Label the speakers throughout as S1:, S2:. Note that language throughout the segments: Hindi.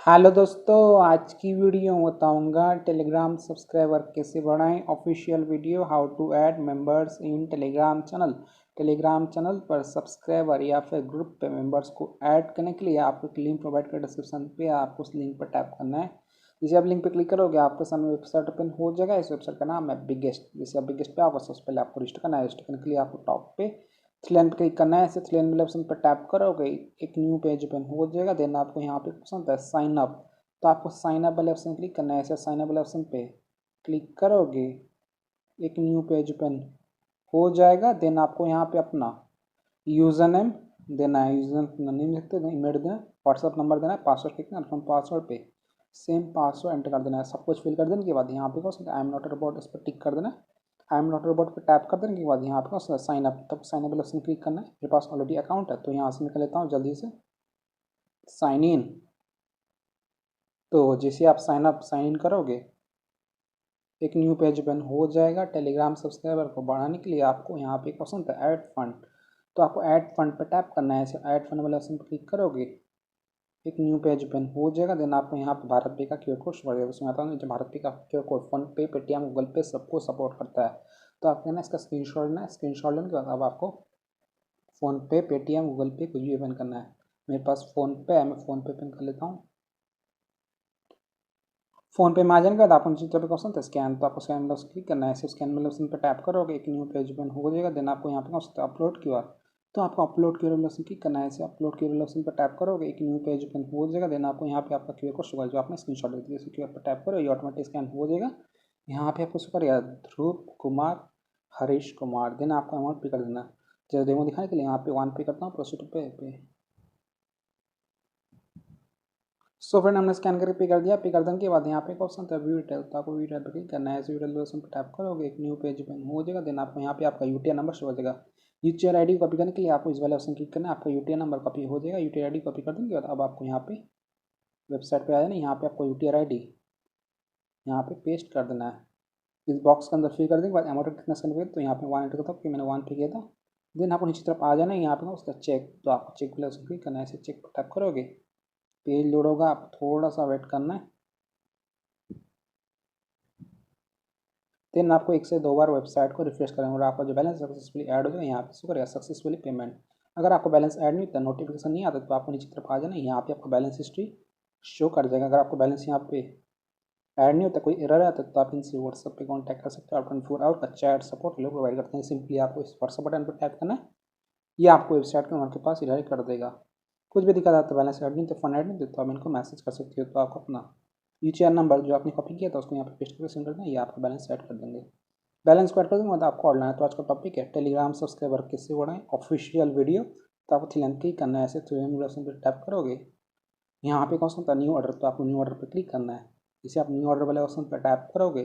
S1: हेलो दोस्तों, आज की वीडियो में बताऊंगा टेलीग्राम सब्सक्राइबर कैसे बढ़ाएं। Official video how to add members in Telegram channel. Telegram channel पर सब्सक्राइबर या फिर ग्रुप पे मेंबर्स को ऐड करने के लिए आपको एक लिंक प्रोवाइड कर डिस्क्रिप्शन पे आपको उस लिंक पर टैप करना है। जैसे आप लिंक पे क्लिक करोगे आपके सामने वेबसाइट ओपन हो जाएगा। इस वेबसाइट का नाम है बिगेस्ट। जैसे आप बिगेस्ट पे आओगे सबसे पहले आपको रजिस्टर करना है। रजिस्टर करने के लिए आपको टॉप पे थ्री लाइन पर क्लिक करना है। ऐसे थ्री लाइन वाले ऑप्शन पर टैप करोगे एक न्यू पेज ओपन हो जाएगा। देन आपको यहाँ पे ऑप्शन होता है साइन अप, तो आपको साइन अप वाले ऑप्शन क्लिक करना है। ऐसे साइन अप वाले ऑप्शन पे क्लिक करोगे एक न्यू पेज ओपन हो जाएगा। देन आपको यहाँ पे अपना यूज़र नेम देना है। यूज़र नेम लिखते हैं, ईमेल देना है, व्हाट्सअप नंबर देना है, पासवर्ड लिखना है। पासवर्ड पे सेम पासवर्ड एंटर कर देना है। सब कुछ फिल कर देने के बाद यहाँ पे I am not a robot इस पर टिक कर देना है। I am not a robot पर टैप कर देने के बाद यहाँ पे साइन अप, तब साइन अप वाले ऑप्शन क्लिक करना है। मेरे पास ऑलरेडी अकाउंट है तो यहाँ से निकल लेता हूँ जल्दी से साइन इन। तो जैसे आप साइन इन करोगे एक न्यू पेज ओपन हो जाएगा। टेलीग्राम सब्सक्राइबर को बढ़ाने के लिए आपको यहाँ पे एक ऑप्शन होता है ऐड फंड, तो आपको ऐड फंड पर टैप करना है। ऐसे ऐड फंड वाले ऑप्शन पर क्लिक करोगे एक न्यू पेज ओपन हो जाएगा। देन आपको यहाँ पे भारत पे का क्यूआर कोड शो करेगा। उसमें आता है भारत पे का क्यूआर कोड फोन पे, पेटीएम, गूगल पे सबको सपोर्ट करता है। तो आपको ना इसका स्क्रीनशॉट लेना है। स्क्रीनशॉट लेने के बाद अब आपको फ़ोन पे, पेटीएम, गूगल पे कुछ भी ओपन करना है। मेरे पास फ़ोन पे है, मैं फ़ोन पे ओपन कर लेता हूँ। फ़ोन पे में आ जाने के बाद आपको नीचे तरफ ऑप्शन था स्कैन, तो आपको स्कैन वाला क्लिक करना है। ऐसे स्कैन वाले ऑप्शन पर टैप करोगे एक न्यू पेज ओपन हो जाएगा। देन आपको यहाँ पे ऑप्शन अपलोड क्यूआर, तो आपको अपलोड क्यूआर वाला ऑप्शन क्लिक करना है। ऐसे अपलोड क्यूआर वाला ऑप्शन पर टैप करोगे एक न्यू पेज ओपन हो जाएगा। देन आपको यहाँ पे आपका क्यूआर कोड शो जो आपने स्क्रीनशॉट ले दिया, क्यूआर पर टैप करो ये ऑटोमेटिक स्कैन हो जाएगा। यहाँ पे आपको शो करेगा ध्रुव कुमार हरीश कुमार। देन आपको अमाउंट पे कर देना है। जैसे डेमो दिखाने के लिए यहाँ पे 1 पे करता हूँ, प्रोसीड पे। सो फ्रेंड हमने स्कैन करके पे कर दिया। पे कर देने के बाद यहाँ पे एक ऑप्शन था व्यू डिटेल, तो आपको व्यू डिटेल पर क्लिक करना है। ऐसे व्यू डिटेल ऑप्शन पर टैप करोगे एक न्यू पेज ओपन हो जाएगा। देन आपको यहाँ पे आपका यूटीआर नंबर शो हो जाएगा। यूटीआर आईडी कॉपी करने के लिए आपको इस वाले ऑप्शन क्लिक करना है। आपका यूटीआर नंबर कॉपी हो जाएगा। यूटीआर आईडी कॉपी कर देने के बाद अब आपको यहाँ पे वेबसाइट पर आ जाना। यहाँ पे आपको यूटीआर आईडी यहाँ पे पेस्ट कर देना है। इस बॉक्स के अंदर फिल कर देने के बाद अमाउंट कितना सेंड किया तो यहाँ पे 1 एंटर करता हूँ कि मैंने 1 पे किया था। देन आपको नीचे तरफ आ जाना है। यहाँ पे उसका चेक, तो आपको चेक वाले ऑप्शन क्लिक करना है। ऐसे चेक पर टैप करोगे पेज लोड होगा, आप थोड़ा सा वेट करना है। देन आपको 1 से 2 बार वेबसाइट को रिफ्रेश करेंगे और आपका जो बैलेंस सक्सेसफुली ऐड हो जाएगा। यहाँ पे शो करेगा सक्सेसफुली पेमेंट। अगर आपको बैलेंस ऐड नहीं होता, नोटिफिकेशन नहीं आता, तो आपको नीचे तरफ आ जाना, यहाँ पे आपको बैलेंस हिस्ट्री शो कर जाएगा। अगर आपको बैलेंस यहाँ पे ऐड नहीं होता, कोई एरर आता तो आप इनसे व्हाट्सअप पे कांटेक्ट कर सकते हो। आप 24 आवर का चैट सपोर्ट लोग प्रोवाइड करते हैं। सिंपली आपको इस व्हाट्सअप बटन पर टैप करना है, ये आपको वेबसाइट के उनके पास रिडायरेक्ट कर देगा। कुछ भी दिक्कत आता है, बैलेंस ऐड नहीं तो फंड ऐड नहीं तो आप इनको मैसेज कर सकते हो। तो आपको अपना यूटीआर नंबर जो आपने कॉपी किया था उसको यहाँ पे पेस्ट करके सेंड कर देना, ये आपका बैलेंस ऐड कर देंगे। बैलेंस को ऐड कर देंगे मतलब आपको ऑनलाइन। तो आज का टॉपिक है टेलीग्राम सब्सक्राइबर कैसे बढ़ाएं, ऑफिशियल वीडियो। तो आपको थ्री लाइन क्लिक करना है। ऐसे थ्री लाइन ऑप्शन पर टैप करोगे यहाँ पे कौन सा होता है न्यू ऑर्डर, तो आपको न्यू ऑर्डर पर क्लिक करना है। इसे आप न्यू ऑर्डर वाले ऑप्शन पर टैप करोगे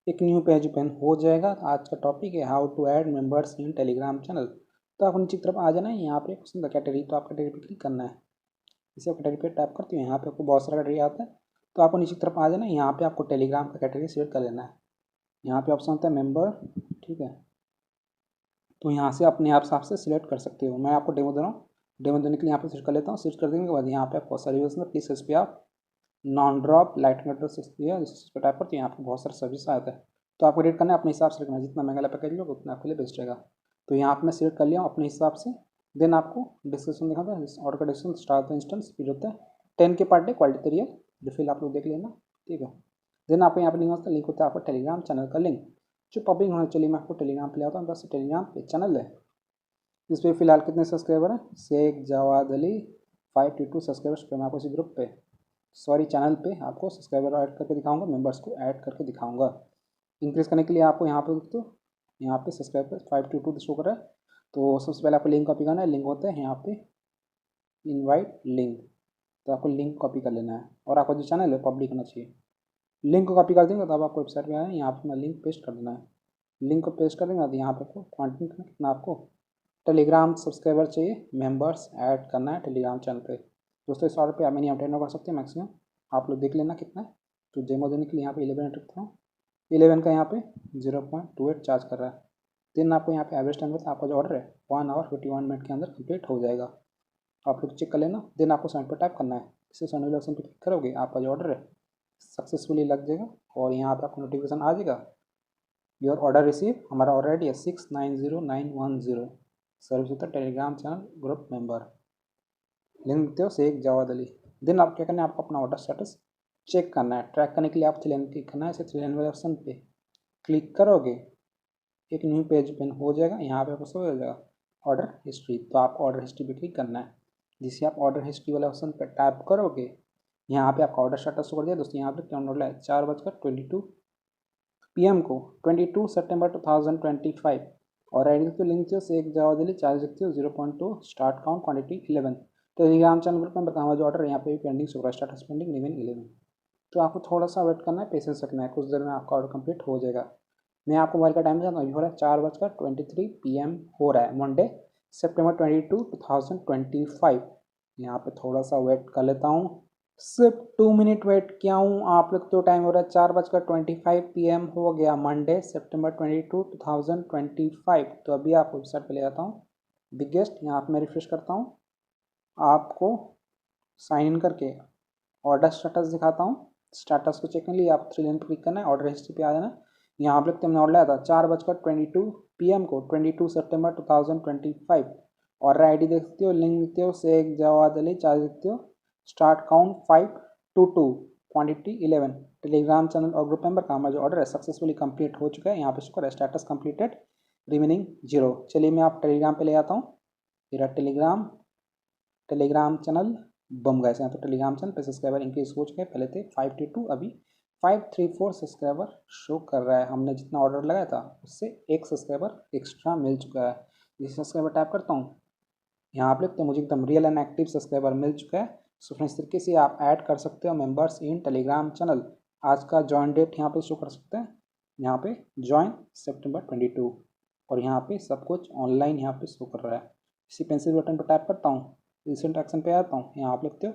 S1: एक न्यू पेज ओपन हो जाएगा। आज का टॉपिक है how to add members in Telegram channel. तो आप नीचे की तरफ आ जाना है। यहाँ पे क्वेश्चन द कैटेगरी, तो आप कैटेगरी पे क्लिक करना है। इसे आप कैटेगरी पे टैप करते हो, यहाँ पे आपको बहुत सारा कैटेगरी आता है। तो आपको नीचे की तरफ आ जाना है। यहाँ पे आपको टेलीग्राम का कैटेगरी सिलेक्ट कर लेना है। यहाँ पे ऑप्शन होता है मेंबर, ठीक है। तो यहाँ से अपने आप से सिलेक्ट कर सकते हो। मैं आपको डेमो दे रहा हूँ, डेमो देने के लिए यहाँ पे सिलेक्ट कर लेता हूँ। सिलेक्ट कर देने के बाद यहाँ पे आपको सर्विस में प्लीज इस पर आप नॉन ड्रॉप लाइट नेटवर्क इस पर टाइप करते हैं। यहाँ पे बहुत सारा सर्विस आता है, तो आपको रेट करना है अपने हिसाब से रखना है। जितना महंगा पैकेज लो उतना आपके लिए बेस्ट रहेगा। तो यहाँ पे मैं सिलेक्ट कर लिया हूँ अपने हिसाब से। देन आपको डिस्क्रिप्शन दिखाता है, ऑर्डर का डिस्क्रिप्शन स्टार्ट इंस्टेंस फिर होता है 10 के पर डे क्वालिटी तैयार जो फिर आप लोग देख लेना, ठीक है। देन आपको यहाँ पर लिंक होता है, लिंक होता है आपका टेलीग्राम चैनल का लिंक जो पब्लिक होना चाहिए। मैं आपको टेलीग्राम पे ले आता हूँ। बस टेलीग्राम पे चैनल है, इस पर फिलहाल कितने सब्सक्राइबर हैं, शेख जवाद अली 522 सब्सक्राइबर्स पे। मैं आपको इसी ग्रुप पे चैनल पे आपको सब्सक्राइबर ऐड करके दिखाऊंगा, मेंबर्स को ऐड करके दिखाऊंगा। इंक्रीज़ करने के लिए आपको यहाँ पे तो यहाँ पे सब्सक्राइबर 522 शो कर रहा है। तो सबसे पहले आपको लिंक कॉपी करना है। लिंक होता है यहाँ पे इनवाइट लिंक, तो आपको लिंक कॉपी कर लेना है और आपका जो चैनल है पब्लिक होना चाहिए। लिंक को कॉपी कर देंगे तब आपको वेबसाइट में आना है। यहाँ पर मैं लिंक पेस्ट कर देना है। लिंक को पेस्ट कर देंगे तो यहाँ पे आपको क्वांटिटी कितना आपको टेलीग्राम सब्सक्राइबर चाहिए, मेंबर्स ऐड करना है टेलीग्राम चैनल पे। दोस्तों इस ऑर्डर पे आप मैंने यहाँ टेन कर सकते हैं मैक्सिमम, आप लोग देख लेना कितना है। तो डेमो देने के लिए यहाँ पे 11 रखता हूँ। 11 का यहाँ पे 0.28 चार्ज कर रहा है। देन आपको यहाँ पे एवरेज टाइम होता है, आपका जो ऑर्डर है 1 आवर 51 मिनट के अंदर कंप्लीट हो जाएगा। आप लोग चेक कर लेना। देन आपको सेंड पर टाइप करना है। इसे सेंड वाले ऑप्शन पर क्लिक करोगे, आपका जो ऑर्डर है सक्सेसफुली लग जाएगा और यहाँ पर आपको नोटिफिकेशन आ जाएगा, योर ऑर्डर रिसीव। हमारा ऑर्डर आई डी है 690910, सर्विस होता है Telegram channel group member, link देते हो शेख जवाद अली। देन आप क्या करना है, आपको अपना ऑर्डर स्टेटस चेक करना है। ट्रैक करने के लिए आप थ्री लाइन क्लिक करना है। इसे थ्री लाइन वाले ऑप्शन पे क्लिक करोगे, एक न्यू पेज ओपन हो जाएगा। यहाँ पे आपको शो हो जाएगा ऑर्डर हिस्ट्री, तो आपको ऑर्डर हिस्ट्री पे क्लिक करना है। जिससे आप ऑर्डर हिस्ट्री वाले ऑप्शन पर टैप करोगे, यहाँ पे आपका ऑर्डर स्टेटस शो कर दिया दोस्तों। यहाँ पे क्या ऑर्डर है 4:22 PM को 22 सितंबर 2025 और आई डी तो लिंक से शेख जवाद अली, चार्ज देखते हो 0.2, start count quantity 11। Telegram channel group में बताऊँगा जो ऑर्डर यहाँ पे पेंडिंग शो कर रहा है, स्टाटस पेंडिंग रिमेन 11। तो आपको थोड़ा सा वेट करना है, पेशेंस रखना है, कुछ देर में आपका ऑर्डर कंप्लीट हो जाएगा। मैं आपको मोबाइल का टाइम बताता हूँ, हो रहा है 4:23 PM हो रहा है, मंडे सितंबर 22, 2025। यहाँ पे थोड़ा सा वेट कर लेता हूँ, सिर्फ 2 मिनट वेट किया हूँ। आप लोग तो टाइम हो रहा है 4:25 PM हो गया, मंडे सितंबर 22, 2025। तो अभी आपको वेबसाइट पे ले जाता हूँ बिगेस्ट, यहाँ पे मैं रिफ्रेश करता हूँ, आपको साइन इन करके ऑर्डर स्टेटस दिखाता हूँ। स्टेटस को चेक करने के लिए आप थ्री लाइन पर क्लिक करना है, ऑर्डर हिस्ट्री पे आ जाना। यहाँ आप लोग हमने ऑर्डर लाया था 4:22 PM को 22 सितंबर 2025 और आई डी देखते हो, लिंक देखते हो शेख जवाद अली, चार्ज देखते हो, start count 522, quantity 11। Telegram channel और ग्रुप मेंबर का हमारा जो ऑर्डर है सक्सेसफुली कंप्लीट हो चुका है। यहाँ पे शुक्र है स्टेटस कंप्लीटेड रिमेनिंग 0। चलिए मैं आप टेलीग्राम पे ले आता हूँ। मेरा टेलीग्राम चैनल बम गए यहाँ तो टेलीग्राम चैनल पे सब्सक्राइबर इंक्रीज हो चुके हैं, पहले थे 522, अभी 534 सब्सक्राइबर शो कर रहा है। हमने जितना ऑर्डर लगाया था उससे एक सब्सक्राइबर एक्स्ट्रा मिल चुका है। जिस सब्सक्राइबर टैप करता हूँ, यहाँ आप लोग तो मुझे एकदम रियल एंड एक्टिव सब्सक्राइबर मिल चुका है। सो फ्रेंड्स, इस तरीके से आप ऐड कर सकते हो मेंबर्स इन टेलीग्राम चैनल। आज का ज्वाइन डेट यहाँ पे शो कर सकते हैं, यहाँ पे ज्वाइन सितंबर 22 और यहाँ पे सब कुछ ऑनलाइन यहाँ पे शो कर रहा है। इसी पेंसिल बटन पर टैप करता हूँ, रिसेंट एक्शन पे आता हूँ। यहाँ आप लिखते हो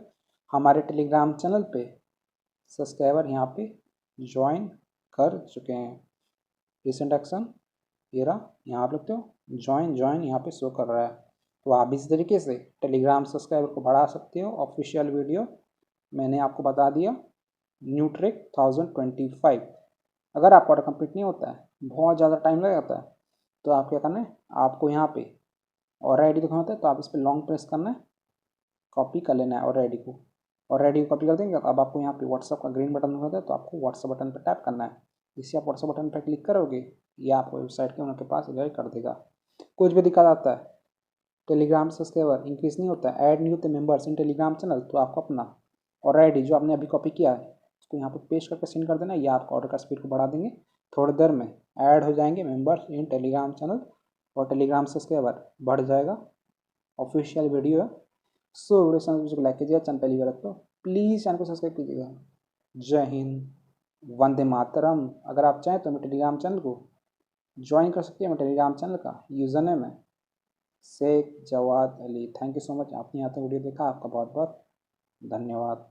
S1: हमारे टेलीग्राम चैनल पे सब्सक्राइबर यहाँ पे ज्वाइन कर चुके हैं। रिसेंट एक्शन ये रहा, यहाँ आप लिखते हो ज्वाइन यहाँ पे शो कर रहा है। तो आप इस तरीके से टेलीग्राम सब्सक्राइबर को बढ़ा सकते हो। ऑफिशियल वीडियो मैंने आपको बता दिया, न्यू ट्रिक 1025। अगर आपका ऑर्डर कंप्लीट नहीं होता है, बहुत ज़्यादा टाइम लग जाता है, तो आप क्या करना है, आपको यहाँ पे और आई डी दिखाना होता है, तो आप इस पर लॉन्ग प्रेस करना है, कॉपी कर लेना है और आई डी को, और आई डी को कॉपी कर देंगे। अब आपको यहाँ पे व्हाट्सअप का ग्रीन बटन होता है, तो आपको व्हाट्सअप बटन पर टैप करना है। जिससे आप व्हाट्सअप बटन पर क्लिक करोगे, ये आपको वेबसाइट के उनके पास रिडायरेक्ट कर देगा। कुछ भी दिक्कत आता है, टेलीग्राम सब्सक्राइबर इंक्रीज नहीं होता है, ऐड नहीं होते मेंबर्स इन टेलीग्राम चैनल, तो आपको अपना और आई डी जो आपने अभी कॉपी किया है उसको यहाँ पर पेस्ट करके सेंड कर देना। या आपका ऑर्डर का स्पीड को बढ़ा देंगे, थोड़ी देर में ऐड हो जाएंगे मेंबर्स इन टेलीग्राम चैनल और टेलीग्राम सब्सक्राइबर बढ़ जाएगा। ऑफिशियल वीडियो है। सो वीडियो चैनल को लाइक कीजिएगा, चैनल पहली बार तो प्लीज़ चैनल को सब्सक्राइब कीजिएगा। जय हिंद, वंदे मातरम। अगर आप चाहें तो मैं टेलीग्राम चैनल को ज्वाइन कर सकते हैं। मैं टेलीग्राम चैनल का यूज़र नेम है Shaikh Jawad Ali. Thank you so much, आपने यहाँ तक वीडियो देखा, आपका बहुत बहुत धन्यवाद।